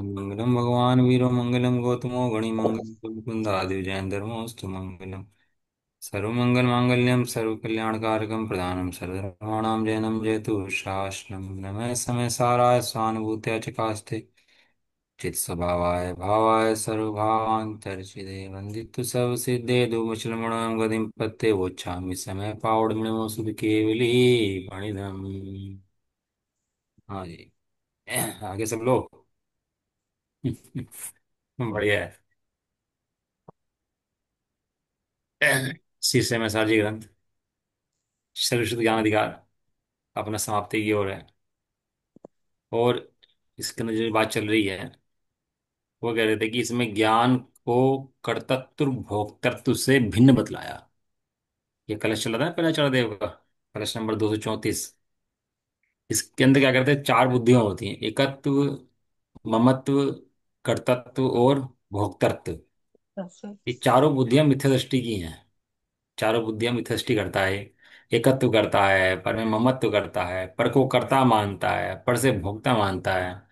मंगलम भगवान वीरो मंगलम गौतमो गणि मंगलम कुंदादि जयंधर्मोस्तु मंगलम सर्वमंगल मांगल्यम सर्व कल्याणकारकम प्रधानम सर्वधर्माणां जयनम जयतु शासनम नमः समय साराय स्वानुभूत्या चकास्ते चित स्वभावाय भावाय सर्वभावांतर्चिदे वंदितु सब सिद्धे दुमचलमणं गतिं पत्ते वोच्छामि समय पावडमिणमो सुध केवली पणिधम। हाँ जी। आगे सब लोग। बढ़िया है। शीर्षे में साजी ग्रंथ सर्वश्रुत ज्ञान अधिकार अपना समाप्ति की ओर है। और इसके अंदर जो बात चल रही है वो कह रहे थे कि इसमें ज्ञान को कर्तृत्व भोक्तृत्व से भिन्न बतलाया। ये कलश चल रहा था पहला चढ़ादेव का, कलश नंबर 234। इसके अंदर क्या करते हैं, चार बुद्धियां होती हैं: एकत्व, ममत्व, कर्तृत्व और भोक्तृत्व। अच्छा। ये चारों बुद्धियां मिथ्या दृष्टि की हैं। चारों बुद्धियां मिथ्यष्टि करता है। एकत्व करता है, पर में ममत्व करता है, पर को कर्ता मानता है, पर से भोक्ता मानता है।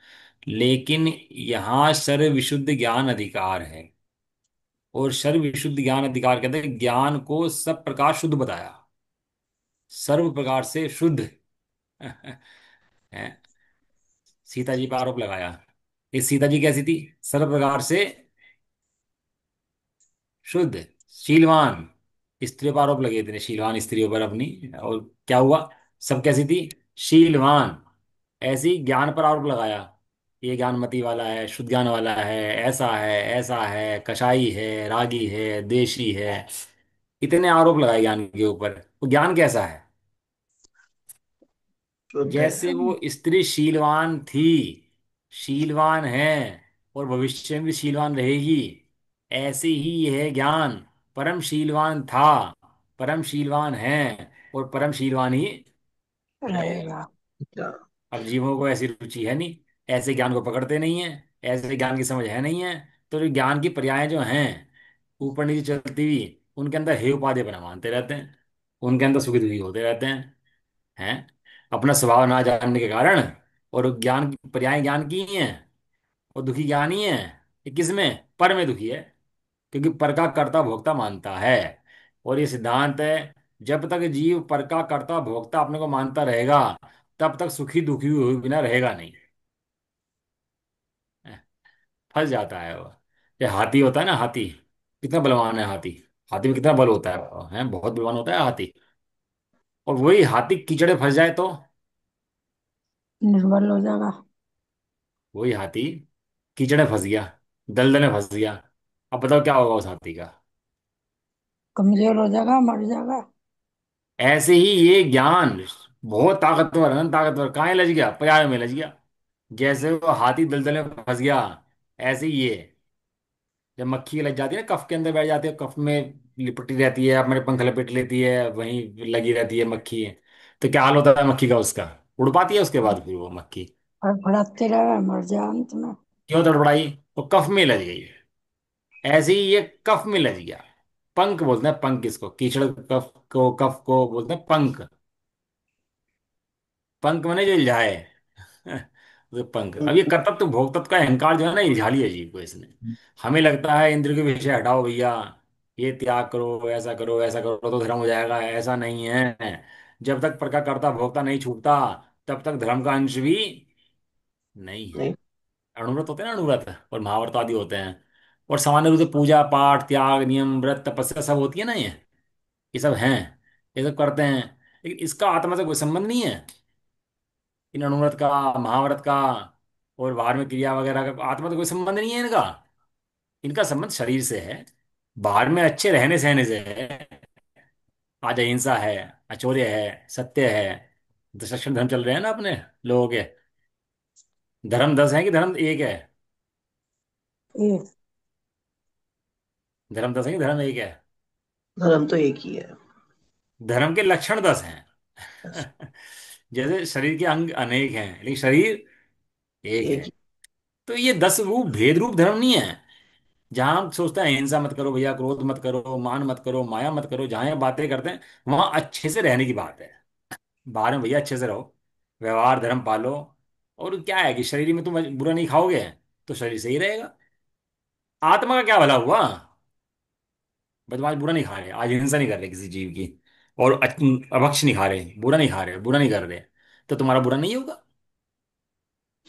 लेकिन यहाँ सर्व विशुद्ध ज्ञान अधिकार है। और सर्व विशुद्ध ज्ञान अधिकार कहते हैं ज्ञान को सब प्रकार शुद्ध बताया, सर्व प्रकार से शुद्ध। है। सीता जी पर आरोप लगाया। इस सीता जी कैसी थी? सर्व प्रकार से शुद्ध, शीलवान। स्त्रियों पर आरोप लगे थे शीलवान स्त्रियों पर अपनी। और क्या हुआ? सब कैसी थी? शीलवान। ऐसे ही ज्ञान पर आरोप लगाया, ये ज्ञानमती वाला है, शुद्ध ज्ञान वाला है, ऐसा है, कसाई है, रागी है, देशी है। इतने आरोप लगाए ज्ञान के ऊपर। वो ज्ञान कैसा है? शुद्ध जैसे है। वो स्त्री शीलवान थी, शीलवान है, और भविष्य में भी शीलवान रहेगी, ऐसे ही यह ज्ञान परम शीलवान था, परम शीलवान है, और परम शीलवान ही रहेगा। रहेगा। क्या? अब जीवों को ऐसी रुचि है नहीं, ऐसे ज्ञान को पकड़ते नहीं है, ऐसे ज्ञान की समझ है नहीं है। तो जो ज्ञान की पर्याय जो हैं ऊपर नीचे चलती हुई, उनके अंदर हे उपाधि बना मानते रहते हैं, उनके अंदर सुखी दुखी होते रहते हैं। हैं। अपना स्वभाव ना जानने के कारण। और ज्ञान की पर्याय ज्ञान की ही है, और दुखी ज्ञान ही है। ये किस में? पर में दुखी है, क्योंकि पर का कर्ता भोक्ता मानता है। और ये सिद्धांत है, जब तक जीव पर का कर्ता भोक्ता अपने को मानता रहेगा, तब तक सुखी दुखी हुए बिना रहेगा नहीं। फंस जाता है वो। ये हाथी होता है ना, हाथी कितना बलवान है। हाथी, हाथी में कितना बल होता है बहुत बलवान होता है हाथी। और वही हाथी कीचड़े फंस जाए तो निर्बल हो जाएगा। वही हाथी कीचड़े फंस गया, दलदल में फंस गया। अब बताओ क्या होगा उस हाथी का? कमजोर हो जाएगा, मर जाएगा। ऐसे ही ये ज्ञान बहुत ताकतवर है ना, ताकतवर कहाँ है? लज गया, पर्याय में लज गया। जैसे वो हाथी दलदल में फंस गया, ऐसे ही ये जब मक्खी लग जाती है ना, कफ के अंदर बैठ जाती है, कफ में लिपटी रहती है, अपने पंख लपेट लेती है, वहीं लगी रहती है मक्खी। तो क्या हाल होता है मक्खी का? उसका उड़ पाती है उसके बाद फिर वो मक्खी? फड़फड़ाते रहे, मर जाए अंत में। क्यों तड़पड़ाई? वो कफ में लग गई। ऐसे ही ये कफ में लग गया। पंख बोलते हैं, पंख किसको? कीचड़ कफ को, कफ को बोलते हैं पंख। पंख मैंने जो इल्झाए। तो पंख। अब ये कर्तव्य तो भोक्तत्व का अहंकार जो है ना, इल्झा लिया जीव को इसने। हमें लगता है इंद्र के विषय हटाओ भैया, ये त्याग करो, ऐसा करो, ऐसा करो तो धर्म हो जाएगा। ऐसा नहीं है। जब तक पर का कर्ता भोक्ता नहीं छूटता, तब तक धर्म का अंश भी नहीं है। नहीं। अणुव्रत होते हैं ना, अणुव्रत और महाव्रत आदि होते हैं। और सामान्य रूप से पूजा पाठ त्याग नियम व्रत तपस्या सब होती है ना, ये सब हैं, ये सब करते हैं। लेकिन इसका आत्मा से कोई संबंध नहीं है। इन अणुव्रत का, महाव्रत का, और बाहर में क्रिया वगैरह का आत्मा तो कोई संबंध नहीं है इनका। इनका संबंध शरीर से है, बाहर में अच्छे रहने सहने से है। आज अहिंसा है, अचौर्य है, सत्य है, दशरक्षण धर्म चल रहे हैं ना अपने लोगों के। धर्म 10 है कि धर्म एक है? एक। धर्म 10 है कि धर्म एक है? धर्म तो एक ही है। धर्म के लक्षण 10 हैं। बस। जैसे शरीर के अंग अनेक हैं, लेकिन शरीर एक एक है। ही। तो ये 10 रूप भेद रूप धर्म नहीं है। जहां हम सोचते हैं हिंसा मत करो भैया, क्रोध मत करो, मान मत करो, माया मत करो, जहां ये बातें करते हैं वहां अच्छे से रहने की बात है। बाहर में भैया अच्छे से रहो, व्यवहार धर्म पालो, और क्या है कि शरीर में तुम बुरा नहीं खाओगे तो शरीर सही रहेगा। आत्मा का क्या भला हुआ? बस आज बुरा नहीं खा रहे, आज हिंसा नहीं कर रहे किसी जीव की, और अभक्ष नहीं खा रहे, बुरा नहीं खा रहे, बुरा नहीं कर रहे, तो तुम्हारा बुरा नहीं होगा।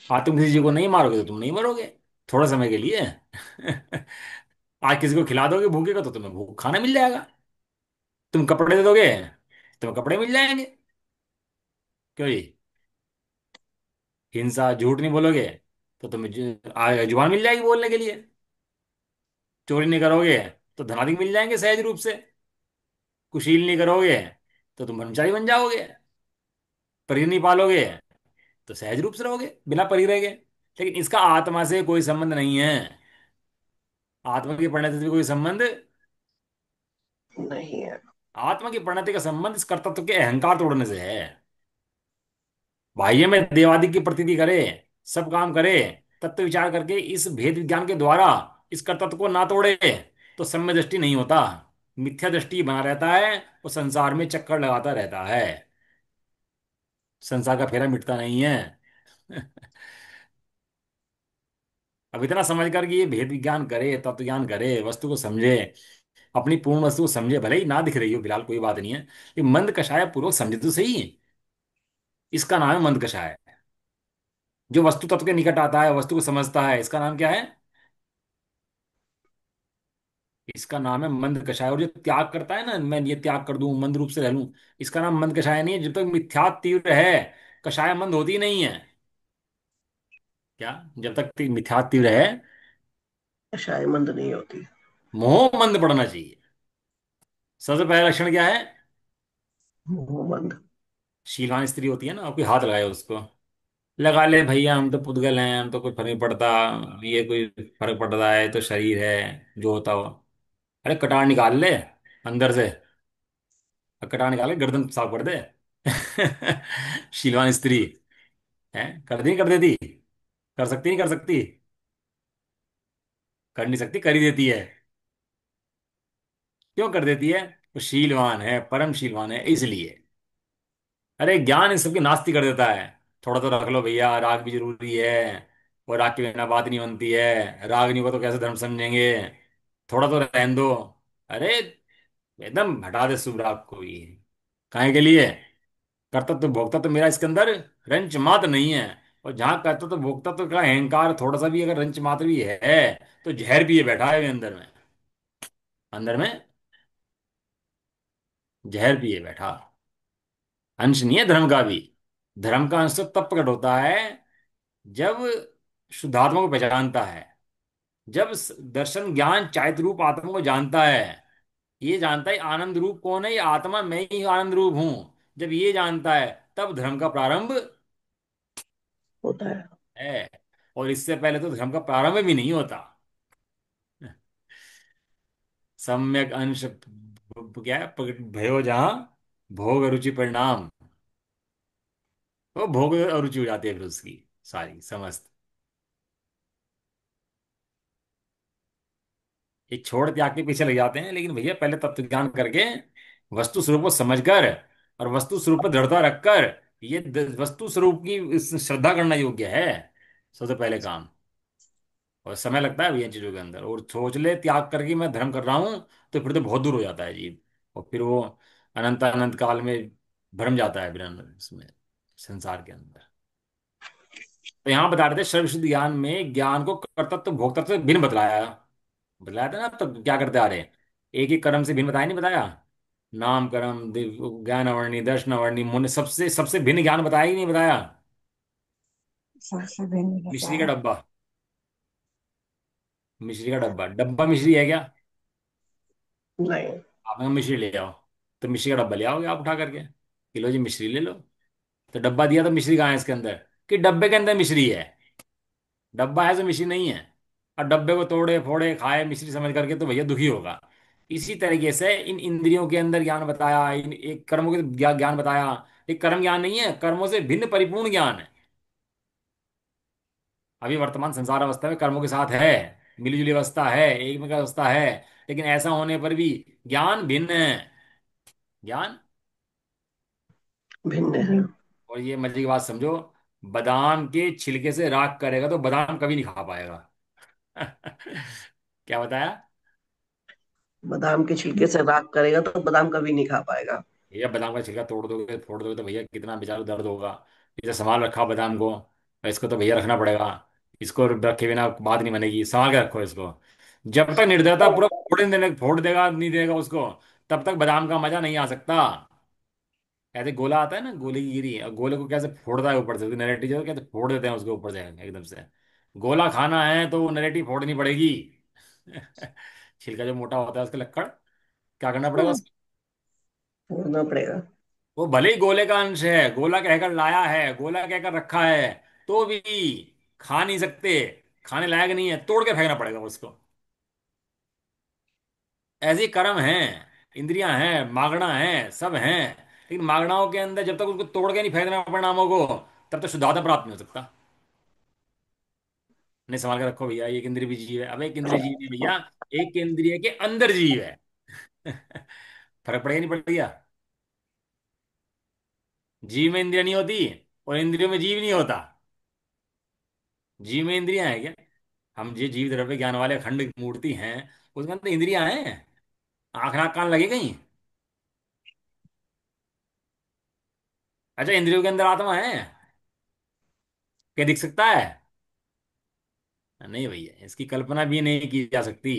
आज तुम किसी जीव को नहीं मारोगे तो तुम नहीं मरोगे, थोड़ा समय के लिए। आज किसी को खिला दोगे भूखे को तो तुम्हें भूख खाना मिल जाएगा। तुम कपड़े दे दोगे, तुम्हें कपड़े मिल जाएंगे। क्यों जी? हिंसा झूठ नहीं बोलोगे तो तुम्हें जुबान मिल जाएगी बोलने के लिए। चोरी नहीं करोगे तो धनाधिक मिल जाएंगे सहज रूप से। कुशील नहीं करोगे तो तुम ब्रह्मचारी बन जाओगे। परी नहीं पालोगे तो सहज रूप से रहोगे बिना परी रह गए। लेकिन इसका आत्मा से कोई संबंध नहीं है। आत्मा की परिणति से कोई संबंध। नहीं है। आत्मा की परिणति का संबंध इस कर्तव्य के अहंकार तोड़ने से है। बाह्य में देवादि की प्रतीति करे, सब काम करे, तत्व विचार करके इस भेद विज्ञान के द्वारा इस कर्तव्य को ना तोड़े तो सम्य दृष्टि नहीं होता। मिथ्या दृष्टि बना रहता है, वो संसार में चक्कर लगाता रहता है। संसार का फेरा मिटता नहीं है। अब इतना समझ कर कि ये भेद विज्ञान करे, तत्व ज्ञान करे, वस्तु को समझे, अपनी पूर्ण वस्तु को समझे, भले ही ना दिख रही हो फिलहाल कोई बात नहीं है, ये मंद कषाय पूर्वक समझे तो सही। इसका नाम है मंद कषाय। जो वस्तु तत्व के निकट आता है, वस्तु को समझता है, इसका नाम क्या है? इसका नाम है मंद कषाय। और जो त्याग करता है ना, मैं ये त्याग कर दूं, मंद रूप से रह लूं, इसका नाम मंद कषाय नहीं है। जब तक मिथ्या तीव्र है, कषाय मंद होती नहीं है। क्या? जब तक मिथ्या तीव्र है, शायमंद नहीं होती। मोह मंद पड़ना चाहिए। सबसे पहला लक्षण क्या है? मोहम्मद। शीलवान स्त्री होती है ना, और कोई हाथ लगाए उसको, लगा ले भैया, हम तो पुद्गल हैं, हम तो कोई फर्क नहीं पड़ता, ये कोई फर्क पड़ रहा है तो शरीर है, जो होता हो। अरे कटार निकाल ले अंदर से, और कटार निकाल के गर्दन साफ कर दे। शीलवान स्त्री है, कर दी कर देती? कर सकती नहीं कर सकती? कर नहीं सकती, कर ही देती है। क्यों कर देती है? वो शीलवान है, परम शीलवान है इसलिए। अरे ज्ञान इन सबकी नास्ती कर देता है। थोड़ा तो रख लो भैया, राग भी जरूरी है, और राग के बिना बात नहीं बनती है, राग नहीं होगा तो कैसे धर्म समझेंगे, थोड़ा तो रहने दो। अरे एकदम हटा दे शुभ राग को भी। काहे के लिए? कर्तव्य तो भोक्ता तो मेरा इसके अंदर रंच मात्र नहीं है। और जहां कर्तव्य तो भोक्ता तो का अहंकार थोड़ा सा भी अगर रंच मात्र भी है, तो जहर भी ये बैठा है अंदर में। अंदर में जहर भी है बैठा। अंश नहीं है धर्म का भी। धर्म का अंश तो तब प्रकट होता है जब शुद्धात्मा को पहचानता है, जब दर्शन ज्ञान चारित्र रूप आत्मा को जानता है। ये जानता है आनंद रूप कौन है, ये आत्मा मैं ही आनंद रूप हूं। जब ये जानता है तब धर्म का प्रारंभ होता है। है। और इससे पहले तो धर्म का प्रारंभ भी नहीं होता। सम्यक अंश क्या है, भयो जहां भोग अरुचि परिणाम, वो भोग अरुचि हो जाती है फिर उसकी सारी समस्त। एक छोड़ त्याग के पीछे लग जाते हैं, लेकिन भैया पहले तत्व ज्ञान करके वस्तु स्वरूप को समझकर, और वस्तु स्वरूप पर दृढ़ता रखकर, ये वस्तु स्वरूप की श्रद्धा करना योग्य है सबसे पहले काम। और समय लगता है भैया इन चीजों के अंदर, और सोच ले त्याग करके मैं धर्म कर रहा हूं, तो फिर तो बहुत दूर हो जाता है जीव। और फिर वो अनंत अनंत काल में भ्रम जाता है फिर इसमें, संसार के अंदर। तो यहाँ बता रहे थे सर्वशुद्ध ज्ञान में ज्ञान को कर्तव्य भोक्तत्व से भिन्न बतलाया। बतलाया था ना, तो क्या करते आ रहे हैं, एक एक कर्म से भिन्न बताया नहीं बताया? नाम कर्म ज्ञान अवर्णी दर्शन अवर्णी मुन, सबसे सबसे भिन्न ज्ञान बताया ही नहीं बताया? सबसे भिन्न मिश्री का बताया। डब्बा, मिश्री का डब्बा, डब्बा मिश्री है क्या? नहीं। आप यहाँ मिश्री ले आओ, तो मिश्री का डब्बा ले आओगे आप उठा करके, किलो जी मिश्री ले लो। तो डब्बा दिया तो मिश्री कहाँ है इसके अंदर? कि डब्बे के अंदर मिश्री है? डब्बा है तो मिश्री नहीं है। और डब्बे को तोड़े फोड़े खाए मिश्री समझ करके तो भैया दुखी होगा। इसी तरीके से इन इंद्रियों के अंदर ज्ञान बताया, इन एक कर्मों के ज्ञान बताया। एक कर्म ज्ञान नहीं है, कर्मों से भिन्न परिपूर्ण ज्ञान है। अभी वर्तमान संसार अवस्था में कर्मों के साथ है, मिली जुली अवस्था है, एक में अवस्था है, लेकिन ऐसा होने पर भी ज्ञान भिन्न है। ज्ञान। भिन्न है। और ये मजे की बात समझो, बादाम के छिलके से राख करेगा तो बादाम कभी नहीं खा पाएगा। क्या बताया? बादाम के छिलके से राख करेगा तो बादाम कभी नहीं खा पाएगा। भैया बादाम का छिलका तोड़ दोगे फोड़ दोगे तो भैया कितना बेचारा दर्द होगा। इसे संभाल रखा बादाम को, और इसको तो भैया रखना पड़ेगा। इसको रखे बिना बात नहीं बनेगी, संभाल के रखो इसको। जब तक निर्दयता पूरा फोड़ देगा नहीं देगा उसको, तब तक बादाम का मजा नहीं आ सकता। ऐसे गोला आता है ना, गोले की गिरी, और गोले को कैसे फोड़ता है ऊपर से, नरेटिव जो कैसे फोड़ देते हैं उसके ऊपर से एकदम से। गोला खाना है तो वो नरेटिव फोड़नी पड़ेगी। छिलका जो मोटा होता है उसका लक्कड़, क्या करना पड़ेगा? छोड़ना पड़ेगा। वो भले ही गोले का अंश है, गोला कहकर लाया है, गोला कहकर रखा है, तो भी खा नहीं सकते। खाने लायक नहीं है, तोड़ के फेंकना पड़ेगा उसको। ऐसी कर्म है, इंद्रियां हैं, मागणा है, सब हैं। लेकिन मागणाओं के अंदर जब तक उसको तोड़ के नहीं फेंकना परिणामों को, तब तक शुद्धात्मा प्राप्त नहीं हो सकता। नहीं, संभाल के रखो भैया, एक इंद्रिय भी जीव है। अब एक इंद्रिय जीव नहीं भैया, एक इंद्रिय के अंदर जीव है। फर्क पड़ेगा नहीं पड़ेगा? जीव में इंद्रिया नहीं होती, और इंद्रियों में जीव नहीं होता। जीव में इंद्रियां हैं क्या? हम ये जीव द्रव्य ज्ञान वाले अखंड मूर्ति हैं, उसके अंदर इंद्रियां हैं। आंख नाक कान लगे कहीं? अच्छा, इंद्रियों के अंदर आत्मा है क्या, दिख सकता है? नहीं भैया, इसकी कल्पना भी नहीं की जा सकती।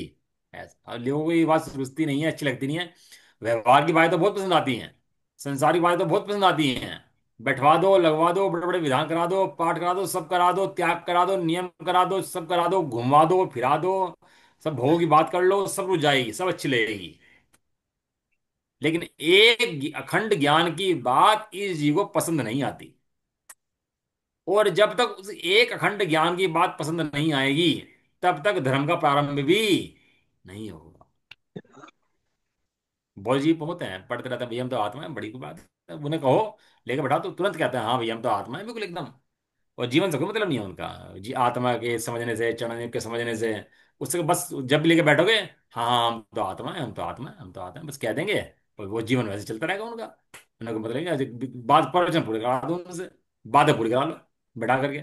ऐसा, और लोगों को ये बात रुचती नहीं है, अच्छी लगती नहीं है। व्यवहार की बातें तो बहुत पसंद आती हैं, संसारिक बातें तो बहुत पसंद आती हैं। बैठवा दो, लगवा दो, बड़े बड़े विधान करा दो, पाठ करा दो, सब करा दो, त्याग करा दो, नियम करा दो, सब करा दो, घुमा दो, फिरा दो, सब भोग की बात कर लो, सब रुझ जाएगी, सब अच्छी लगेगी। लेकिन एक अखंड ज्ञान की बात इस जीव को पसंद नहीं आती। और जब तक उस एक अखंड ज्ञान की बात पसंद नहीं आएगी, तब तक धर्म का प्रारंभ भी नहीं होगा। बहुत जीव होते हैं, पढ़ते रहते हैं भैया हम तो आत्मा है, बड़ी कोई बात है, उन्हें कहो लेके बैठा तो तुरंत कहते हैं हाँ भैया हम तो आत्मा है, बिल्कुल एकदम। और जीवन से कोई मतलब नहीं है उनका, जी आत्मा के समझने से, चरण के समझने से, उससे बस जब भी लेके बैठोगे, हाँ हाँ हम तो आत्मा है, हम तो आत्मा है, हम तो आत्मा है, बस कह देंगे। और वो जीवन वैसे चलता रहेगा उनका। उनको मतलब नहीं है, बात प्रवचन पूरे करा दो उनसे, बातें पूरी करा लो बैठा करके।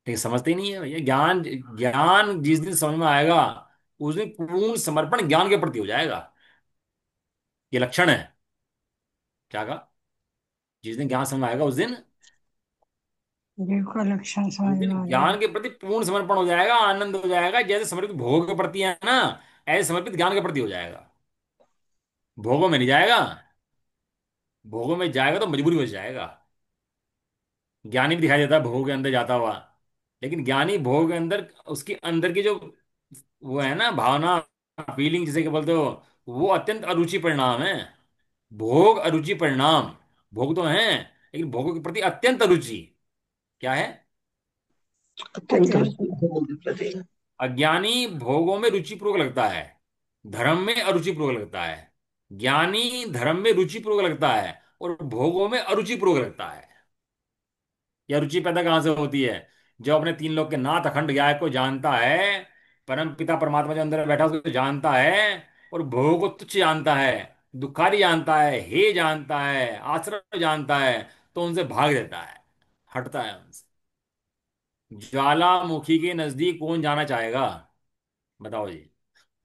लेकिन समझते ही नहीं है भैया ज्ञान। ज्ञान जिस दिन समझ में आएगा, उस दिन पूर्ण समर्पण ज्ञान के प्रति हो जाएगा। ये लक्षण है। क्या कहा? जिस दिन ज्ञान समझ में आएगा, जीव का लक्षण उस समझ दिन में आ ज्ञान जाएगा। के प्रति पूर्ण समर्पण हो जाएगा, आनंद हो जाएगा। जैसे समर्पित भोग के प्रति है ना, ऐसे समर्पित ज्ञान के प्रति हो जाएगा। भोगों में नहीं जाएगा, भोगों में जाएगा तो मजबूरी हो जाएगा। ज्ञानी भी दिखाई देता है भोग के अंदर जाता हुआ, लेकिन ज्ञानी भोग के अंदर, उसके अंदर की जो वो है ना भावना, फीलिंग जिसे क्या बोलते हो, वो अत्यंत अरुचि परिणाम है। भोग अरुचि परिणाम, भोग तो हैं, लेकिन भोगों के प्रति अत्यंत अरुचि क्या है? अत्यंत अत्यंत। रुचि भोग के प्रति। अज्ञानी भोगों में रुचिपूर्वक लगता है, धर्म में अरुचिपूर्वक लगता है। ज्ञानी धर्म में रुचिपूर्वक लगता है, और भोगों में अरुचिपूर्वक लगता है। यह रुचि पैदा कहां से होती है? जो अपने तीन लोग के नाथ अखंड गायक को जानता है, परम पिता परमात्मा जो अंदर बैठा है उसको जानता है, और भोग को तुच्छ जानता है, दुखारी जानता है, हे जानता है, आश्रय जानता है, तो उनसे भाग देता है, हटता है उनसे। ज्वालामुखी के नजदीक कौन जाना चाहेगा? बताओ जी।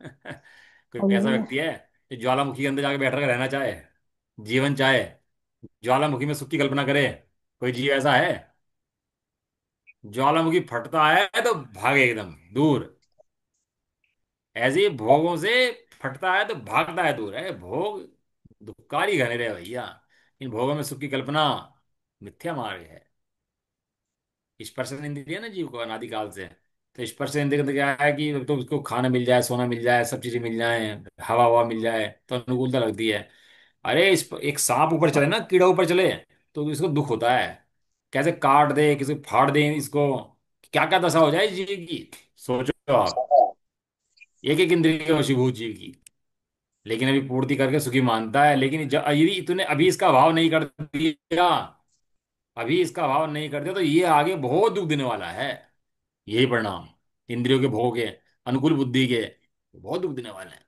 कोई ऐसा वही व्यक्ति है जो ज्वालामुखी के अंदर जाके बैठ कर रहना चाहे, जीवन चाहे, ज्वालामुखी में सुख की कल्पना करे? कोई जीव ऐसा है? ज्वालामुखी फटता है तो भागे एकदम दूर। ऐसे ही भोगों से फटता है तो भागता है दूर। है भोग दुखकारी घने रहे भैया। इन भोगों में सुख की कल्पना मिथ्या मार्ग है। स्पर्श इंद्रिय है ना जीव को अनादिकाल से, तो स्पर्श इंद्रिय के अंदर क्या है कि तो उसको खाना मिल जाए, सोना मिल जाए, सब चीजें मिल जाए, हवा हवा मिल जाए तो अनुकूलता लगती है। अरे इस एक सांप ऊपर चले ना, कीड़ा ऊपर चले, तो इसको दुख होता है। कैसे काट दे, किसी को फाड़ दे इसको, क्या क्या दशा हो जाए इस जीव की। सोचो आप, एक एक इंद्रिय के वशीभूत जीव की। लेकिन अभी पूर्ति करके सुखी मानता है। लेकिन यदि तूने अभी इसका अभाव नहीं कर दिया, अभी इसका अभाव नहीं कर दिया, तो ये आगे बहुत दुख देने वाला है। यही परिणाम इंद्रियों के भोग के, अनुकूल बुद्धि के, बहुत दुख देने वाले हैं।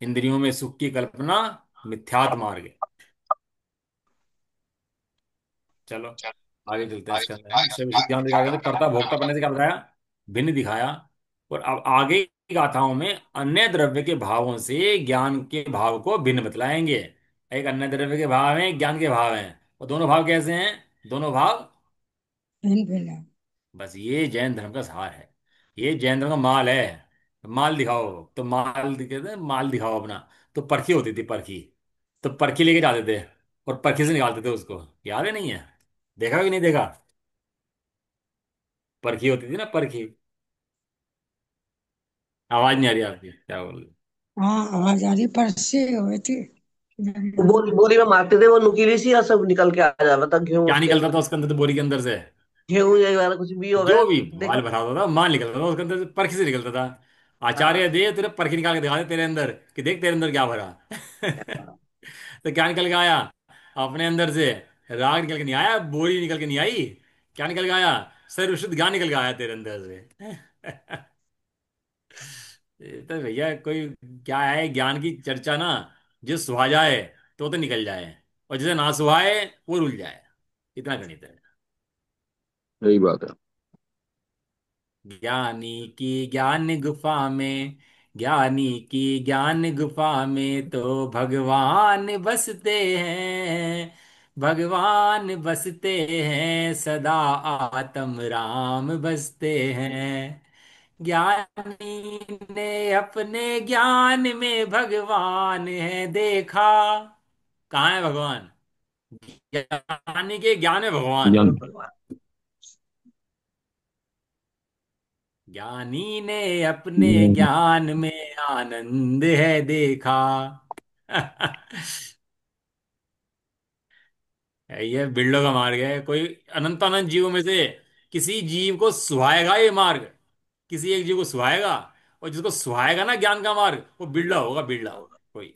इंद्रियों में सुख की कल्पना मिथ्यात्म मार्ग है। चलो आगे चलते हैं इसके अंदर, है सर्वविषय ज्ञान दिखाया गया, तो कर्ता भोक्ता बनने से क्या बताया, भिन्न दिखाया। और अब आगे की गाथाओं में अन्य द्रव्य के भावों से ज्ञान के भाव को भिन्न बतलाएंगे। एक अन्य द्रव्य के भाव हैं, एक ज्ञान के भाव हैं, और दोनों भाव कैसे हैं, दोनों भाव, भिन्न भिन्न है। बस ये जैन धर्म का सार है, ये जैन धर्म का माल है। माल दिखाओ तो माल कहते हैं, माल दिखाओ अपना। तो परखी होती थी, परखी, तो परखी लेके जाते थे और परखी से निकालते थे उसको, याद है नहीं है, देखा कि नहीं देखा, परखी होती थी ना, परखी। आवाज नहीं आ रही आपकी, क्या बोल रहे? हाँ आवाज आ रही, पर्चे हुए थे। वो बोरी बोरी में मारते थे, वो नुकीली सी, या सब निकल के आ जाता था गेहूं क्या उसके निकलता अंदर। था उसके अंदर, तो बोरी के अंदर से गेहूं या कुछ भी होगा। जो भी देखा। माल भरा होता था, माल निकलता था उसके अंदर से, परखी से निकलता था। आचार्य हाँ। दे तेरे परखी निकाल के दिखा दे तेरे अंदर, कि देख तेरे अंदर क्या भरा। तो क्या निकल के आया अपने अंदर से, राग निकल के नहीं आया, बोरी निकल के नहीं आई, क्या निकल के आया, सर्व शुद्ध ज्ञान निकल के आया तेरे अंदर से। ये तो भैया कोई, क्या है ज्ञान की चर्चा ना, जो सुहा जाए तो निकल जाए, और जिसे ना सुहाए वो रुल जाए, इतना गणित है। सही बात है। ज्ञानी की ज्ञान गुफा में, ज्ञानी की ज्ञान गुफा में तो भगवान बसते हैं, भगवान बसते हैं सदा, आत्म राम बसते हैं। ज्ञानी ने अपने ज्ञान में भगवान है देखा। कहाँ है भगवान, ज्ञानी के ज्ञान में भगवान। ज्ञान। भगवान। ज्ञानी ने अपने हम्म, ज्ञान में आनंद है देखा। ये बिल्डो का मार्ग है, कोई अनंत अनंत जीवों में से किसी जीव को सुहाएगा ये मार्ग, किसी एक जीव को सुहाएगा, और जिसको सुहाएगा ना ज्ञान का मार्ग, वो बिल्डा होगा, बिल्डा। कोई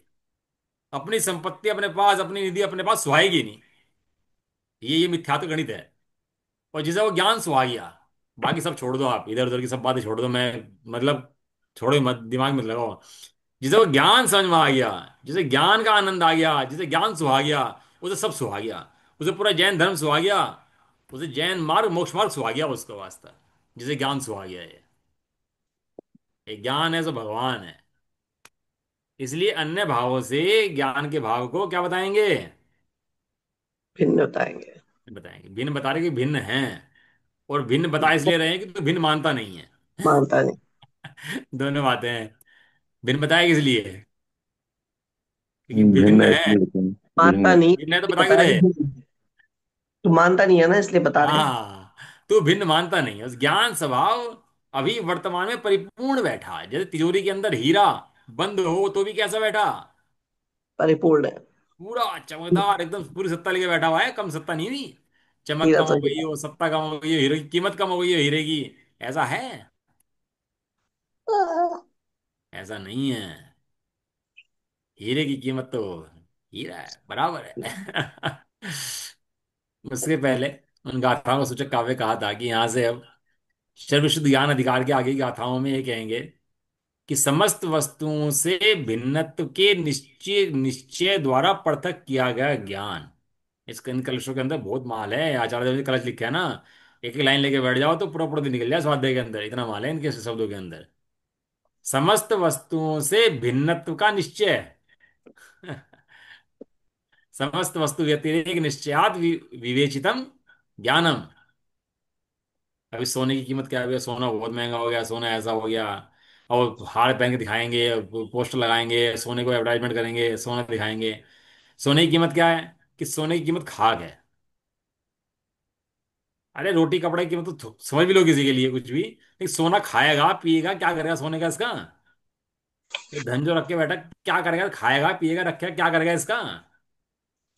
अपनी संपत्ति अपने पास, अपनी निधि अपने पास सुहाएगी नहीं, ये मिथ्यात्व गणित है। और जिसे वो ज्ञान सुहा गया, बाकी सब छोड़ दो, आप इधर उधर की सब बातें छोड़ दो, मैं मतलब छोड़ो मत, दिमाग में लगाओ। जिसे वो ज्ञान समझ में आ गया, जिसे ज्ञान का आनंद आ गया, जिसे ज्ञान सुहा गया, उसे सब सुहा गया, उसे पूरा जैन धर्म सुहा गया, उसे जैन मार्ग मोक्ष मार्ग सुहा गया उसका वास्ता, जिसे ज्ञान सुहा गया है। ये ज्ञान है सो भगवान है। इसलिए अन्य भावों से ज्ञान के भाव को क्या बताएंगे, भिन्न बताएंगे। बताएंगे, भिन्न बता रहे कि भिन्न हैं। और भिन्न बता इसलिए रहे हैं कि तो भिन्न मानता नहीं है। मानता नहीं। दोनों बातें हैं, भिन्न बताया किस लिए, क्योंकि भिन्न भिन्न है है। इसलिए बताएं। भिन्न मानता है। नहीं भिन्न है तो इसलिए बता क्यों बताया रहे। कि तू मानता नहीं है ना, इसलिए बता रहे हैं। हाँ, तू भिन्न मानता नहीं है, उस ज्ञान स्वभाव अभी वर्तमान में परिपूर्ण बैठा है, जैसे तिजोरी के अंदर हीरा बंद हो तो भी कैसा बैठा, परिपूर्ण है। पूरा चमकदार एकदम, पूरी सत्ता लेके बैठा हुआ है, कम सत्ता नहीं हुई, चमक हीरा कम तो हो गई हीरा। हो, सत्ता कम हो गई हो, हीरे की कीमत कम हो गई हो हीरे की, ऐसा है, ऐसा नहीं है। हीरे की कीमत तो हीरा है, बराबर है। उसके पहले उन गाथाओं का सूचक काव्य कहा था कि यहाँ से अब सर्वशुद्ध ज्ञान अधिकार के आगे की गाथाओं में ये कहेंगे कि समस्त वस्तुओं से भिन्नत्व के निश्चय निश्चय द्वारा पृथक किया गया ज्ञान। इसके इन कलशों के अंदर बहुत माल है, आचार्य देव जी कलश लिखे है ना, एक एक लाइन लेके बैठ जाओ तो पूरा पूरा दिन निकल जाए स्वाध्याय के अंदर, इतना माल है इनके शब्दों के अंदर। समस्त वस्तुओं से भिन्नत्व का निश्चय। समस्त वस्तु व्यतिरेक निश्चयात विवेचितम ज्ञानम। अभी सोने की कीमत क्या है भैया, सोना बहुत महंगा हो गया, सोना ऐसा हो गया, और हार पहन के दिखाएंगे, पोस्टर लगाएंगे, सोने को एडवर्टाइजमेंट करेंगे, सोना दिखाएंगे। सोने की कीमत क्या है, कि सोने की कीमत खाक है। अरे रोटी कपड़े की कीमत तो समझ भी लो किसी के लिए कुछ भी, लेकिन सोना खाएगा पिएगा क्या करेगा सोने का इसका, ये धन जो रख के बैठा क्या करेगा, खाएगा पिएगा रखेगा क्या करेगा इसका।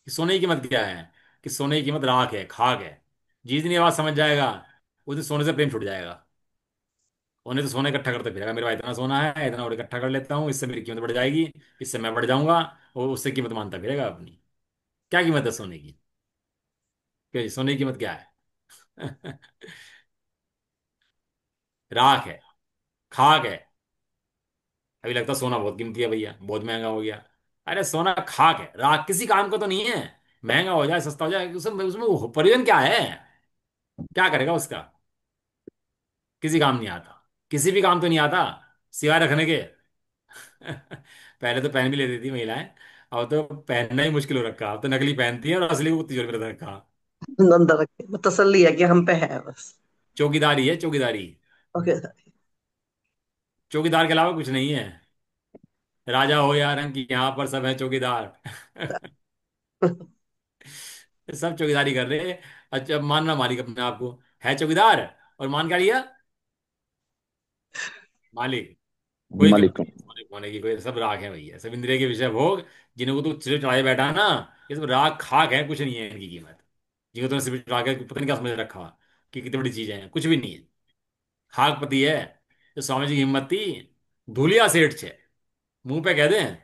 कि सोने की कीमत क्या है, कि सोने की कीमत राख है, खाक है। जिस दिन ये बात समझ जाएगा, उस दिन सोने से प्रेम छूट जाएगा। उन्हें तो सोना इकट्ठा करते फिरेगा, मेरे पास इतना सोना है, इतना और इकट्ठा कर लेता हूँ, इससे मेरी कीमत बढ़ जाएगी, इससे मैं बढ़ जाऊंगा, और उससे कीमत मानता फिरेगा अपनी। क्या कीमत है सोने की, क्या जी, सोने की कीमत क्या है। राख है, खाक है। अभी लगता है सोना बहुत कीमती है भैया, बहुत महंगा हो गया। अरे सोना खाक है, राख किसी काम का तो नहीं है, महंगा हो जाए सस्ता हो जाए, उसमें उसमें वो प्रयोजन क्या है? क्या करेगा उसका? किसी काम नहीं आता। किसी भी काम तो नहीं आता सिवाय रखने के। पहले तो पहन भी लेती थी महिलाएं, अब तो पहनना ही मुश्किल हो रखा, अब तो नकली पहनती है और असली को तिजोरी में रख रखा। अंदर रखे, बस तसल्ली है कि हम पे है बस। चौकीदारी है चौकीदारी। ओके। चौकीदार के अलावा कुछ नहीं है। राजा हो या रंग की, यहाँ पर सब है चौकीदार। सब चौकीदारी कर रहे हैं। अच्छा, मानना मालिक अपने आप को है चौकीदार, और मान क्या लिया? मालिक। कोई मालिक कीमत का। नहीं है मालिक होने की, कोई सब राख है भैया, सब इंद्रिय के विषय भोग। जिनको तू सिर चढ़ाए बैठा ना, ये सब राख खाक है, कुछ नहीं है इनकी कीमत। जिनको तूने सिर चढ़ा के पता नहीं क्या समझ रखा कि कितनी बड़ी चीजें हैं, कुछ भी नहीं है। खाकपति है। तो स्वामी जी की हिम्मत थी, धूलिया सेठ छे, मुंह पे कह दें,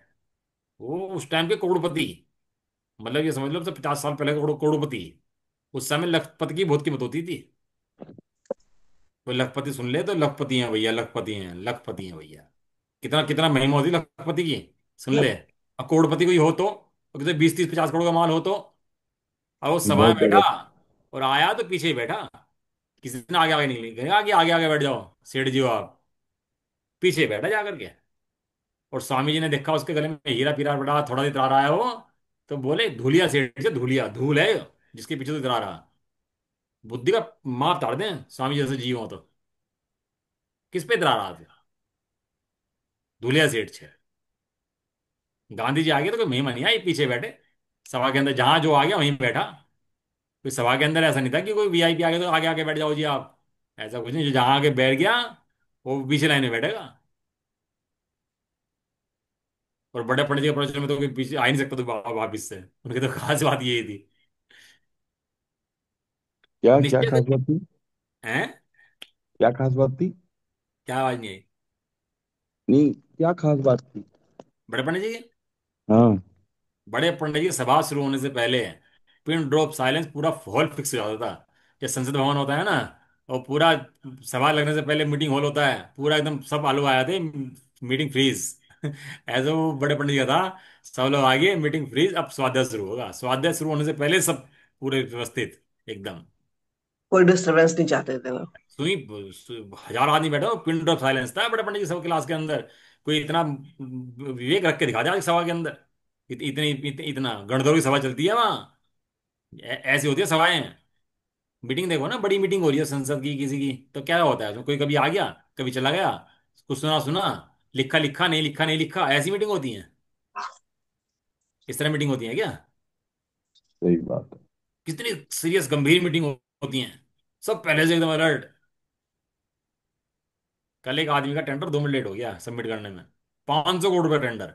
वो उस टाइम के करोड़पति। मतलब ये समझ लो, तो 50 साल पहले करोड़पति। उस समय लखपति की बहुत कीमत होती थी। कोई लखपति सुन ले तो लखपति हैं भैया, लखपति हैं, लखपति हैं भैया। कितना कितना महिमा होती लखपति की, सुन ले। अब करोड़पति कोई हो तो कितने 20 30 50 करोड़ का माल हो तो। अब वो सभा में बहुत बैठा, ज्यादा। और आया तो पीछे ही बैठा। किसी ने आगे आगे नहीं लिखा कि आगे आगे बैठ जाओ सेठ जी हो आप, पीछे ही बैठा जा करके। और स्वामी जी ने देखा उसके गले में हीरा पीरा बड़ा थोड़ा इतरा रहा है वो, तो बोले धूलिया सेठ से, धूलिया धूल है जिसके पीछे तो इतरा रहा। बुद्धि का माप ताड़ दें स्वामी जैसे जीव हो तो। किस पे इतरा रहा था? धूलिया सेठ से। गांधी जी आ गए तो कोई महिमा नहीं आई, पीछे बैठे। सभा के अंदर जहां जो आ गया वहीं बैठा। कोई सभा के अंदर ऐसा नहीं था कि कोई वीआईपी आ गया तो आगे आगे बैठ जाओ जी आप। ऐसा कुछ नहीं, जो जहां आगे बैठ गया वो पीछे लाइन में बैठेगा। और बड़े पंडित जी के प्रवचन में तो कोई पीछे आ ही नहीं सकता तो वापिस से। उनकी तो खास बात यही थी। क्या क्या निश्चय से। खास बात थी? हैं? क्या खास बात थी? क्या आवाज नहीं आई? नहीं, क्या खास बात थी? बड़े पंडित जी की। हाँ। बड़े पंडित जी की सभा शुरू होने से पहले पिन ड्रॉप साइलेंस, पूरा हॉल फिक्स हो जाता था। जैसे संसद भवन होता है ना, और पूरा सभा लगने से पहले मीटिंग हॉल होता है, पूरा एकदम सब आलू आए थे, मीटिंग फ्रीज। ऐसे वो बड़े पंडित जी का था। सब लोग आगे, मीटिंग फ्रीज, अब स्वाध्याय शुरू होगा। स्वाध्याय शुरू होने से पहले सब पूरे व्यवस्थित एकदम। कोई डिस्टरबेंस नहीं चाहते थे ना। सुई 1000 आदमी बैठे हो, पिन ड्रॉप साइलेंस था बड़े पंडित जी सब क्लास के अंदर। कोई इतना विवेक रख के दिखा दे सभा के अंदर। इतना गणधर की सभा चलती है वहां। ऐसी होती है सभाएं। मीटिंग देखो ना, बड़ी मीटिंग हो रही है संसद की किसी की, तो क्या होता है उसमें? कोई कभी आ गया, कभी चला गया, कुछ सुना सुना, लिखा लिखा, नहीं लिखा नहीं लिखा, ऐसी मीटिंग होती है। इस तरह मीटिंग होती है क्या? सही बात है। कितनी सीरियस गंभीर मीटिंग होती है। सब पहले से एकदम अलर्ट। कल एक आदमी का टेंडर 2 मिनट लेट हो गया सबमिट करने में। 500 करोड़ रुपया टेंडर।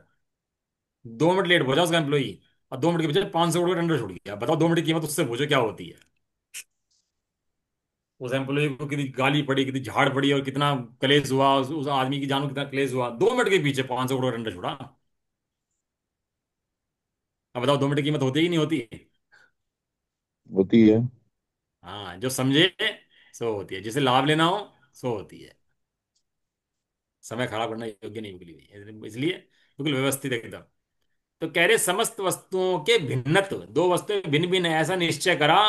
2 मिनट लेट पहुंचा उसका एम्प्लॉई, और 2 मिनट के पीछे 500 करोड़ का टेंडर छूट गया। बताओ 2 मिनट की कीमत उससे पूछो क्या होती है। उस एम्प्लॉय को कितनी गाली पड़ी, कितनी झाड़ पड़ी, और कितना कलेश हुआ, उस आदमी की जान को कितना कलेश हुआ, 2 मिनट के पीछे 500 करोड़ का टेंडर छुड़ा। अब बताओ 2 मिनट की कीमत होती है कि नहीं होती? होती है। हाँ, जो समझे सो होती है, जिसे लाभ लेना हो सो होती है। समय खराब करना योग्य नहीं बिल्कुल भी, इसलिए बिल्कुल व्यवस्थित एकदम। तो कह रहे समस्त वस्तुओं के भिन्नत्व, दो वस्तुएं भिन्न भिन्न है, ऐसा निश्चय करा।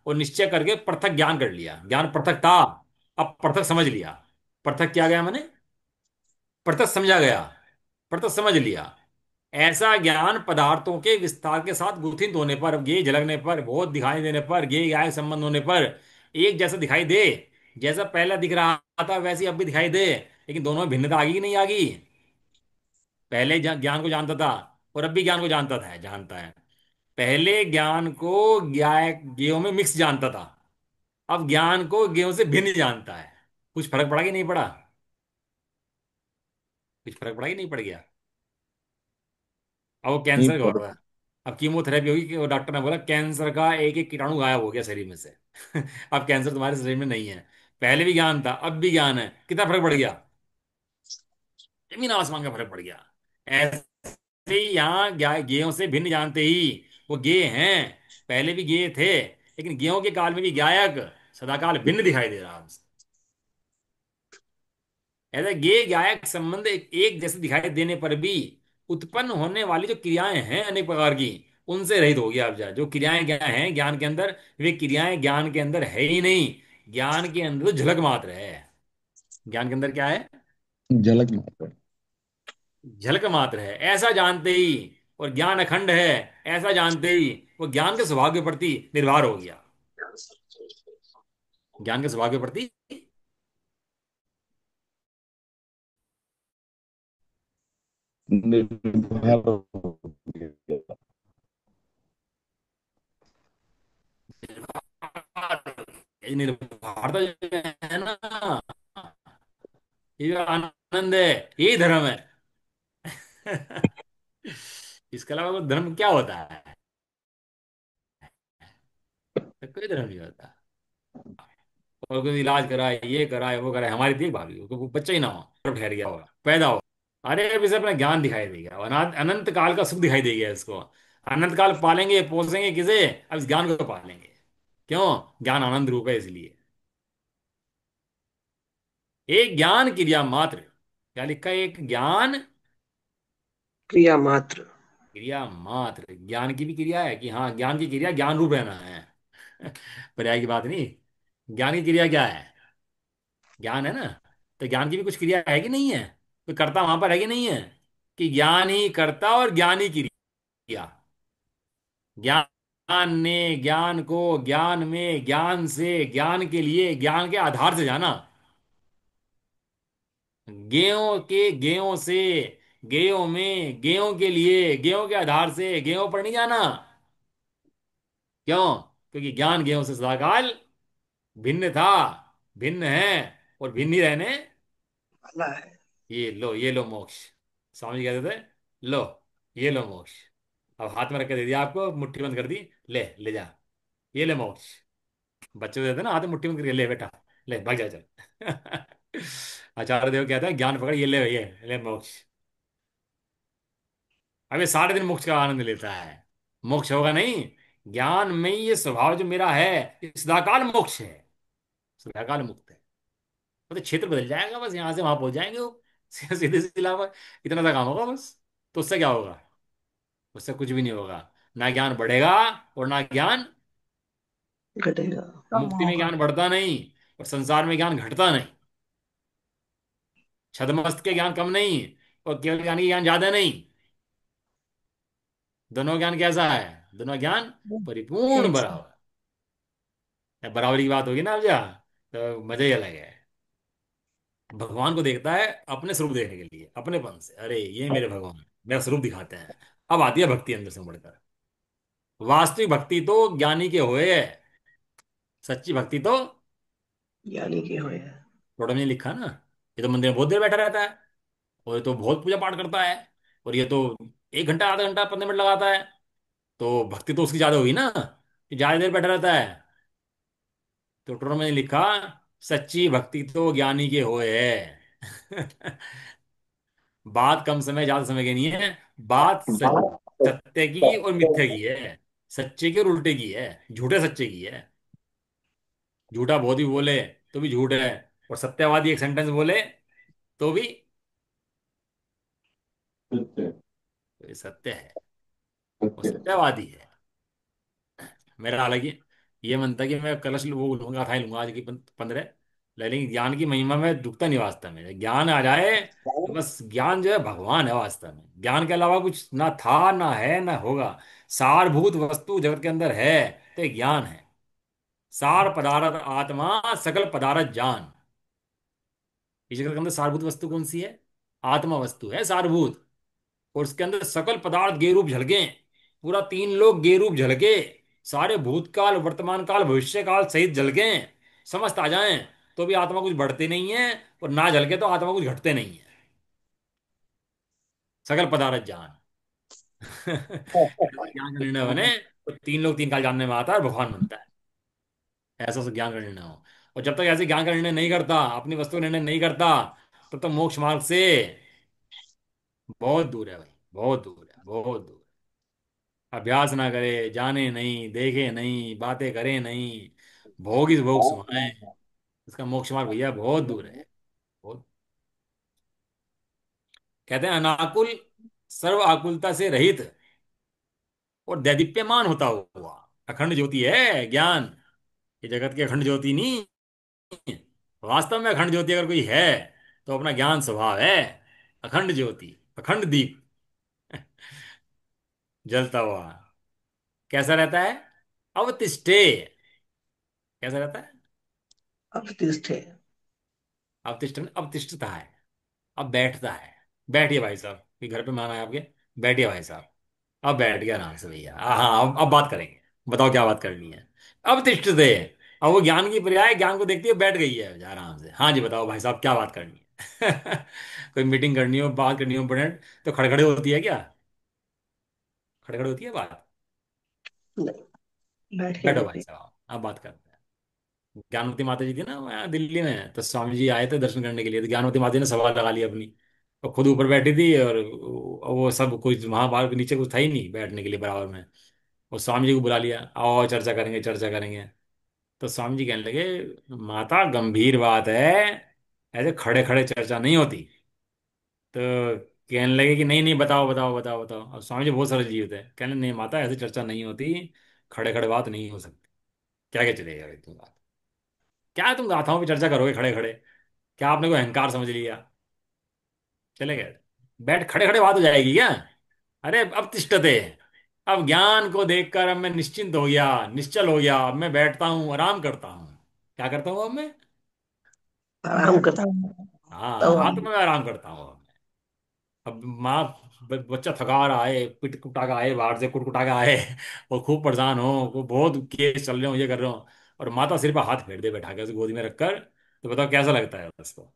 और निश्चय करके पृथक ज्ञान कर लिया। ज्ञान पृथक था, अब पृथक समझ लिया। पृथक किया गया मैंने, पृथक समझा गया, पृथक समझ लिया। ऐसा ज्ञान पदार्थों के विस्तार के साथ गुथित होने पर, ये झलकने पर, बहुत दिखाई देने पर, ये गाय संबंध होने पर एक जैसा दिखाई दे। जैसा पहला दिख रहा था वैसे ही अब भी दिखाई दे। लेकिन दोनों में भिन्नता आ गई कि नहीं आ गई? पहले ज्ञान को जानता था, और अब भी ज्ञान को जानता है। पहले ज्ञान को गेहूं में मिक्स जानता था, अब ज्ञान को गेहूं से भिन्न जानता है। कुछ फर्क पड़ा कि नहीं पड़ा? कुछ फर्क पड़ा कि नहीं पड़ गया? अब वो नहीं कैंसर का हो पर। रहा है। अब कीमोथेरेपी होगी कि वो डॉक्टर ने बोला कैंसर का एक एक कीटाणु गायब हो गया शरीर में से। अब कैंसर तुम्हारे शरीर में नहीं है। पहले भी ज्ञान था, अब भी ज्ञान है, कितना फर्क पड़ गया? जमीन आसमान का फर्क पड़ गया। ऐसे ही यहाँ गेयों से भिन्न जानते ही वो गेय हैं। पहले भी गेय थे, लेकिन गेयों के काल में भी गायक सदाकाल भिन्न दिखाई दे रहा है हमसे। ऐसा गेय गायक संबंध एक जैसे दिखाई देने पर भी उत्पन्न होने वाली जो क्रियाएं हैं अनेक प्रकार की, उनसे रहित हो गया। अब जा जो क्रियाएं क्या हैं ज्ञान के अंदर, वे क्रियाएं ज्ञान के अंदर है ही नहीं। ज्ञान के अंदर तो झलक मात्र है। ज्ञान के अंदर क्या है? झलक मात्र। झलक मात्र है, ऐसा जानते ही। और ज्ञान अखंड है, ऐसा जानते ही वो ज्ञान के स्वभाव के प्रति निर्भर हो गया। ज्ञान के स्वभाव के प्रति निर्भर हो गया। निर्भरता जो है ना, ये जो आनंद है, यही धर्म है। इसके अलावा कोई धर्म क्या होता है? तो कोई धर्म नहीं होता। और कोई इलाज कराए, ये कराए, वो कराए, हमारी देखभाल भी हो, कोई बच्चा ही ना हो, पर ठहर गया होगा, पैदा हो, अरे अब इसे अपना ज्ञान दिखाई देगा, अनंत अनंत काल का सुख दिखाई देगा इसको। अनंत काल पालेंगे पोसेंगे किसे? अब इस ज्ञान को पालेंगे। क्यों? ज्ञान आनंद रूप है इसलिए। एक ज्ञान क्रिया मात्र, क्या लिखा है? एक ज्ञान क्रिया मात्र। क्रिया मात्र। ज्ञान की भी क्रिया है कि हाँ, ज्ञान की क्रिया ज्ञान रूप रहना है। पर्याय की बात नहीं। ज्ञान की क्रिया क्या है? ज्ञान है ना। तो ज्ञान की भी कुछ क्रिया है कि नहीं है? तो कर्ता वहां पर है कि नहीं है? कि ज्ञान ही कर्ता और ज्ञान ही क्रिया। ज्ञान ने ज्ञान को, ज्ञान में ज्ञान से, ज्ञान के लिए, ज्ञान के आधार से जाना। गेयों के गेयों से, गेयों में गेयों के लिए, गेयों के आधार से, गेयों पर नहीं जाना। क्यों? क्योंकि ज्ञान गेयों से सदाकाल भिन्न था, भिन्न है, और भिन्न ही रहने। वाला है। ये लो मोक्ष। स्वामी जी कहते थे, लो ये लो मोक्ष। अब हाथ में रख के दे दिया आपको, मुट्ठी बंद कर दी, ले ले जा, ये ले मोक्ष। बच्चे को देते ना हाथ में मुट्ठी बंद करके, ले बेटा, ले भाग जा चल। आचार्य देव कहता है, ज्ञान पकड़, ये ले, ये ले मोक्ष। अब ये सारे दिन मोक्ष का आनंद लेता है, मोक्ष होगा नहीं। ज्ञान में ही ये स्वभाव जो मेरा है, ये सदाकाल मोक्ष है, सदाकाल मुक्त है। वो तो क्षेत्र बदल जाएगा, बस यहां से वहां पहुंच जाएंगे वो। सीधे सीधे इलावा इतना सा काम होगा बस। तो उससे क्या होगा? उससे कुछ भी नहीं होगा। ना ज्ञान बढ़ेगा, और ना ज्ञान। घटेगा। कम मुक्ति में होगा। ज्ञान बढ़ता नहीं, और संसार में ज्ञान घटता नहीं। छदमस्त के ज्ञान कम नहीं, और केवल ज्ञान के ज्ञान ज्यादा नहीं। दोनों ज्ञान कैसा है? दोनों ज्ञान परिपूर्ण एक से। बराबर। अब बराबरी की बात होगी ना अब जा, तो मजा ही अलग है। भगवान को देखता है अपने स्वरूप देखने के लिए, अपनेपन से, अरे ये मेरे भगवान मेरा स्वरूप दिखाते हैं। अब आती है भक्ति अंदर से बढ़कर। वास्तविक भक्ति तो ज्ञानी के होए है। सच्ची भक्ति तो, ज्ञानी के हुए हैं। थोड़ा में लिखा ना, ये तो मंदिर में बहुत देर बैठा रहता है, और ये तो बहुत पूजा पाठ करता है, और ये तो 1 घंटा, आधा घंटा, 15 मिनट लगाता है। तो भक्ति तो उसकी ज्यादा होगी ना, कि ज्यादा देर बैठा रहता है। तो टोटल में लिखा, सच्ची भक्ति तो ज्ञानी के होए है। बात कम समय ज्यादा समय की नहीं है, बात सत्य की और मिथ्या की है। सच्चे के और उल्टे की है, झूठे सच्चे की है। झूठा बहुत भी बोले तो भी झूठ है, और सत्यवादी एक सेंटेंस बोले तो भी, सत्य। तो ये सत्य है, वो सत्य। सत्यवादी है। मेरा हालांकि ये मन था कि मैं कलश वो लूंगा, था ही लूंगा आज की 15, लेकिन ज्ञान की महिमा में दुखता नहीं वास्तव में। ज्ञान आ जाए तो बस, ज्ञान जो है भगवान है वास्तव में। ज्ञान के अलावा कुछ ना था, ना है, ना होगा। सारभूत वस्तु जगत के अंदर है तो ये ज्ञान है। सार पदार्थ आत्मा, सकल पदार्थ जान। इस जगत के अंदर सारभूत वस्तु कौन सी है? आत्मा वस्तु है सारभूत। और उसके अंदर सकल पदार्थ गे रूप झलके, पूरा 3 लोग गे रूप झलके, सारे भूतकाल वर्तमान काल भविष्य काल सहित झलके, समस्त आ जाएं, तो भी आत्मा कुछ बढ़ते नहीं है, और ना झलके तो आत्मा कुछ घटते नहीं है। सकल पदार्थ जान। ज्ञान का निर्णय बने तो 3 लोग 3 काल जानने में आता है और भगवान बनता है। ऐसा सब ज्ञान का निर्णय हो। और जब तक ऐसे ज्ञान का निर्णय नहीं करता, अपनी वस्तु का निर्णय नहीं करता, तब तक मोक्ष मार्ग से बहुत दूर है भाई, बहुत दूर है, बहुत दूर। अभ्यास ना करे, जाने नहीं, देखे नहीं, बातें करे नहीं, भोग ही भोग सुहाए, इसका मोक्ष मार्ग भैया बहुत दूर है, बहुत। कहते हैं अनाकुल, सर्व आकुलता से रहित, और दैदीप्यमान होता हुआ। अखंड ज्योति है ज्ञान, ये जगत की अखंड ज्योति नहीं। वास्तव में अखंड ज्योति अगर कोई है तो अपना ज्ञान स्वभाव है। अखंड ज्योति, अखंड दीप, जलता हुआ। कैसा रहता है? अवतिष्ठे। कैसा रहता है? अवतिष्ठे। अवतिष्ठ अवतिष्ठता है। अब बैठता है। बैठिए भाई साहब, कि घर पे मेहमान आए आपके। बैठिए भाई साहब। अब बैठ गया आराम से भैया। हाँ, अब बात करेंगे। बताओ क्या बात करनी है। अब तिष्ठते। अब वो ज्ञान की पर्याय, ज्ञान को देखती है, बैठ गई है आराम से। हाँ जी बताओ भाई साहब, क्या बात करनी है? कोई मीटिंग करनी हो, बात करनी हो इंपोर्टेंट, तो खड़खड़े होती है क्या? खड़खड़े होती है बात? नहीं, बैठ के बैठो होती भाई है। साहब, अब बात करते हैं। ज्ञानवती माता जी थी ना वहाँ दिल्ली में, तो स्वामी जी आए थे दर्शन करने के लिए, तो ज्ञानवती माता जी ने सवाल लगा लिया अपनी। और खुद ऊपर बैठी थी, और वो सब कुछ वहां बाहर के नीचे कुछ था ही नहीं बैठने के लिए बराबर में। और स्वामी जी को बुला लिया, आओ चर्चा करेंगे, चर्चा करेंगे। तो स्वामी जी कहने लगे, माता गंभीर बात है, ऐसे खड़े खड़े चर्चा नहीं होती। तो कहने लगे कि नहीं नहीं, बताओ बताओ बताओ बताओ। अब स्वामी जी बहुत सरल जीव थे, कहने नहीं माता, ऐसे चर्चा नहीं होती, खड़े खड़े बात नहीं हो सकती। क्या क्या चलेगा तुम बात? क्या तुम गाथाओं की चर्चा करोगे खड़े खड़े? क्या आपने कोई अहंकार समझ लिया? चले गए। बैठ, खड़े खड़े बात हो जाएगी क्या? अरे अब तिष्ठते। अब ज्ञान को देखकर अब मैं निश्चिंत हो गया, निश्चल हो गया। अब मैं बैठता हूँ, आराम करता हूँ। क्या करता हूँ अब मैं? आराम बैठता करता हूँ। हूँ। हाँ, आत्मा में आराम करता हूँ अब मैं। अब माँ, बच्चा थका रहा है, पिट कुटा का आए बाहर से, कुटकुटा का आए, और खूब परेशान हो, वो बहुत केस चल रहे हो, ये कर रहे हो, और माता सिर पर हाथ फेर दे बैठा के उसे गोदी में रखकर, तो बताओ कैसा लगता है उसको?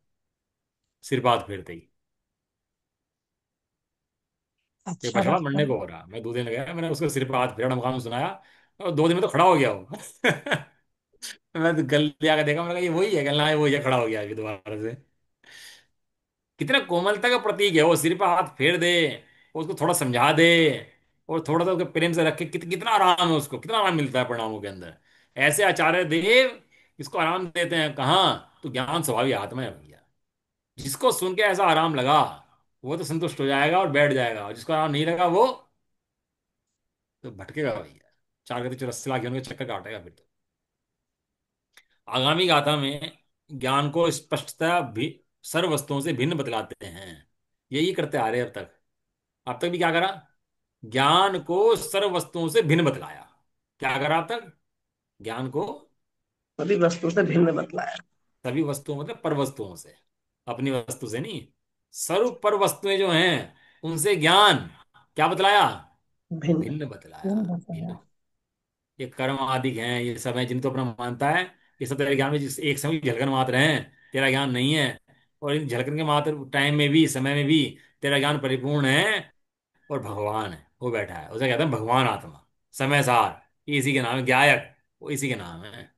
सिर पर हाथ फेरते ही। एक अच्छा बछड़ा लगता मरने को है। हो रहा, मैं दूध देने गया, मैंने उसके सिर पर हाथ फेरा, नमकान सुनाया, और 2 दिन में तो खड़ा हो गया वो। मैं तो गल आके देखा, मैंने कहा ये वही है, कहना है वही है, खड़ा हो गया अभी दोबारा से। कितना कोमलता का प्रतीक है वो, सिर पर हाथ फेर दे, उसको थोड़ा समझा दे, और थोड़ा सा उसके प्रेम से रखे, कितना आराम है उसको, कितना आराम मिलता है परिणामों के अंदर। ऐसे आचार्य देव इसको आराम देते हैं कहाँ? तो ज्ञान स्वभाव आत्मा है भैया। जिसको सुन के ऐसा आराम लगा, वो तो संतुष्ट हो जाएगा और बैठ जाएगा, और जिसको आराम नहीं लगा वो तो भटकेगा भैया। 4 गति 84 लाख के चक्कर काटेगा फिर तो। आगामी गाथा में ज्ञान को स्पष्टता भी सर्व वस्तुओं से भिन्न बतलाते हैं। यही करते आ रहे हैं अब तक। अब तक भी क्या करा? ज्ञान को सर्व वस्तुओं से भिन्न बतलाया। क्या करा अब तक? ज्ञान को सभी वस्तु से भिन्न बतलाया। सभी वस्तुओं, मतलब पर वस्तुओं से, अपनी वस्तु से नहीं। सर्व पर वस्तुएं जो हैं उनसे ज्ञान क्या बतलाया? भिन्न। भिन्न बतलाया। कौन बताया? भिन्न। ये कर्म आदि हैं, ये सब है जिनको अपना मानता है, ये सब तेरे ज्ञान में जिस एक समय की झलकन मात्र हैं, तेरा ज्ञान नहीं है। और इन झलकन के मात्र टाइम में भी, समय में भी तेरा ज्ञान परिपूर्ण है। और भगवान है वो बैठा है, उसे कहते हैं भगवान आत्मा, समय सार, ये इसी के नाम है, गायक वो इसी के नाम है।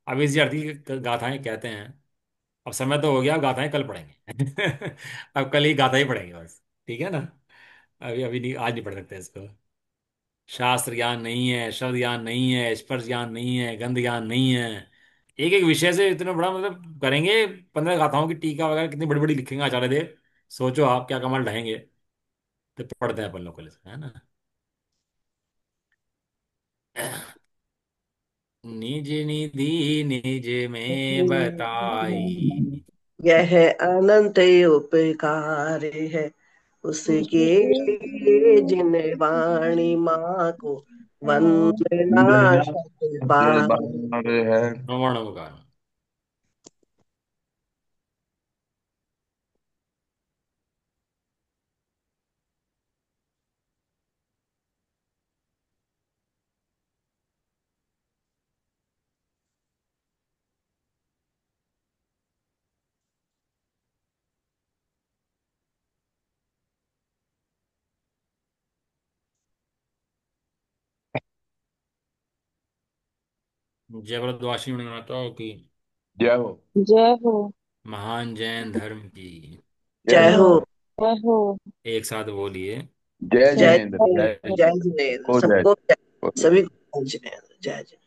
अब इसी अर्थ की गाथाएं कहते हैं। अब समय तो हो गया, अब गाथाएं कल पढ़ेंगे। अब कल ही गाथा ही पढ़ेंगे बस। ठीक है ना? अभी अभी नहीं, आज नहीं पढ़ सकते इसको। शास्त्र ज्ञान नहीं है, शब्द ज्ञान नहीं है, स्पर्श ज्ञान नहीं है, गंध ज्ञान नहीं है। एक एक विषय से इतना बड़ा मतलब करेंगे। 15 गाथाओं की टीका वगैरह कितनी बड़ी बड़ी लिखेंगे आचार्य देव। सोचो आप क्या कमाल ढाएंगे। तो पढ़ते हैं अपन लोग कल इसको, है ना? निज निधि निज में बताई। यह अनंत उपकार है उसके लिए, जिन वाणी माँ को वंदना वंदना शत के बार। बाद है। प्रमाण होगा। जय भरद्वासी माता की। जय हो। जय हो। महान जैन धर्म की। जय जय हो। हो। जय हो। एक साथ बोलिए। जय जय जय जिनेन्द्र, जय जिनेन्द्र, जय जय। जय जिनेन्द्र, को जय। सबको जय। सभी को जय जिनेन्द्र, जय जिनेन्द्र।